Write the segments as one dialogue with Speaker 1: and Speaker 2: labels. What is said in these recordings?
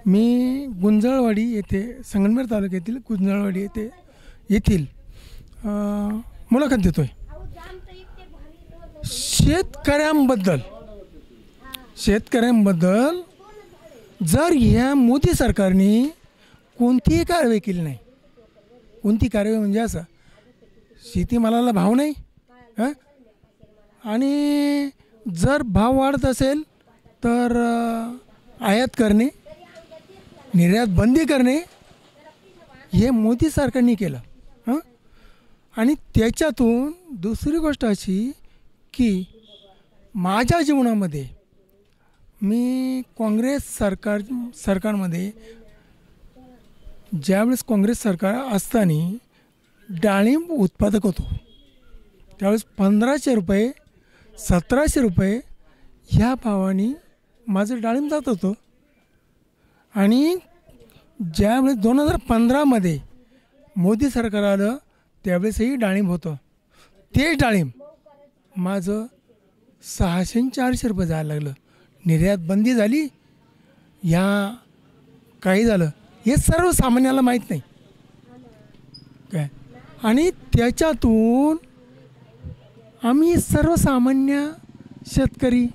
Speaker 1: मी गुंजाळवाडी येथे संगमनेर तालुक्यातील गुंजाळवाडी येथील मुलाखत देतोय. शेतकऱ्यांबद्दल जर ह्या मोदी सरकारने कोणतीही कारवाई केली नाही, कोणती कारवाई म्हणजे असं शेतीमालाला भाव नाही हां, आणि जर भाव वाढत असेल तर आयात करणे, निर्यात बंदी करणे हे मोदी सरकारने केलं हां. आणि त्याच्यातून दुसरी गोष्ट अशी की माझ्या जीवनामध्ये मी सरकारमध्ये ज्यावेळेस काँग्रेस सरकार असताना डाळिंब उत्पादक होतो, त्यावेळेस 1500 रुपये 1700 रुपये ह्या भावाने माझं डाळिंब जात होतं. आणि ज्यावेळेस 2015मध्ये मोदी सरकार आलं त्यावेळेसही डाळिंब होतं. ते डाळिंब माझं 600-400 रुपये जायला लागलं. निर्यात बंदी झाली, ह्या काही झालं, हे सर्वसामान्याला माहीत नाही काय. आणि त्याच्यातून आम्ही सर्वसामान्य शेतकरी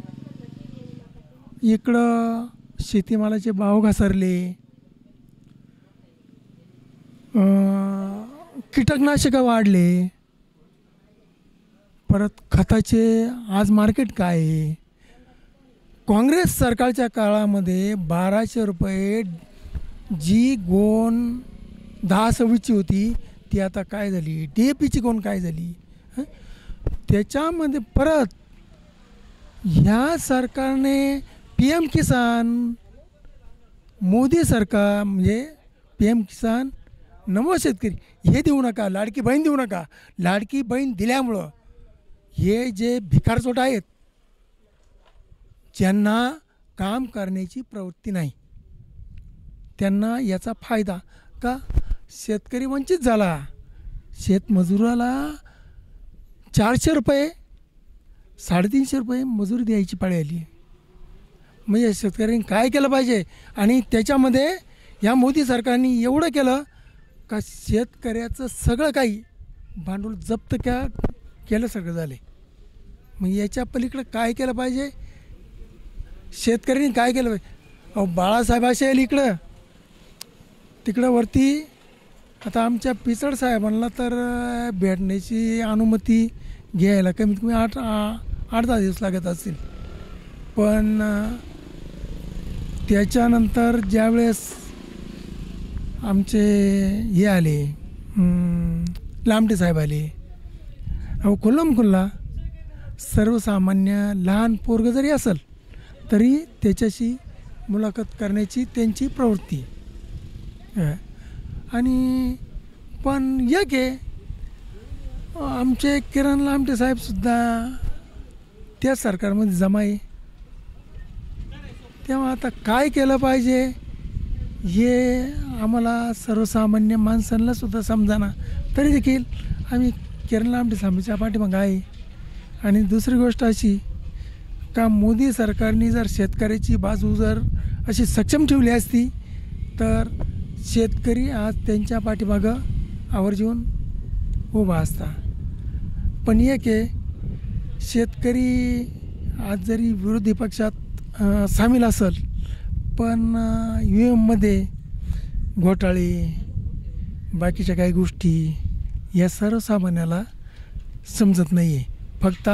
Speaker 1: इकडं शेतीमालाचे भाव घसरले, कीटकनाशकं वाढले, परत खताचे आज मार्केट काय आहे. काँग्रेस सरकारच्या काळामध्ये 1200 रुपये जी गोण 10-26ची होती ती आता काय झाली, DAPची गोण काय झाली. त्याच्यामध्ये परत ह्या सरकारने PM किसान, मोदी सरकार म्हणजे PM किसान, नमो शेतकरी हे देऊ नका, लाडकी बहीण देऊ नका. लाडकी बहीण दिल्यामुळं हे जे भिकारचोट आहेत ज्यांना काम करण्याची प्रवृत्ती नाही त्यांना याचा फायदा का, शेतकरी वंचित झाला. शेतमजुराला 400 रुपये 350 रुपये मजुरी द्यायची पाळी आली. म्हणजे शेतकऱ्यांनी काय केलं पाहिजे. आणि त्याच्यामध्ये या मोदी सरकारने एवढं केलं का शेतकऱ्याचं सगळं काही भांडवल जप्त केलं सगळं झाले. मग याच्या पलीकडं काय केलं पाहिजे, शेतकऱ्यांनी काय केलं पाहिजे. अहो बाळासाहेब असेल इकडं तिकडं वरती, आता आमच्या पिचड साहेबांना तर भेटण्याची अनुमती घ्यायला कमीत कमी 8-10 दिवस लागत असतील. पण त्याच्यानंतर ज्यावेळेस आमचे हे आले लामटे साहेब आले, अहो खुल्ला सर्वसामान्य लहान पोरगं जरी असेल तरी त्याच्याशी मुलाखत करण्याची त्यांची प्रवृत्ती. आणि पण एक आहे, आमचे किरण लामटे साहेबसुद्धा त्या सरकारमध्ये जमा आहे. तेव्हा आता काय केलं पाहिजे हे आम्हाला सर्वसामान्य माणसांना सुद्धा समजाना, तरी देखील आम्ही किरण लामटे साहेबांच्या पाठीमागे आहे. आणि दुसरी गोष्ट अशी का मोदी सरकारने जर शेतकऱ्याची बाजू जर अशी सक्षम ठेवली असती तर शेतकरी आज त्यांच्या पाठीमागं आवर्जून उभा असता. पण एक आहे, शेतकरी आज जरी विरोधी पक्षात सामील असेल पण UM घोटाळे बाकीच्या काही गोष्टी या सर्वसामान्याला समजत नाही आहे. फक्त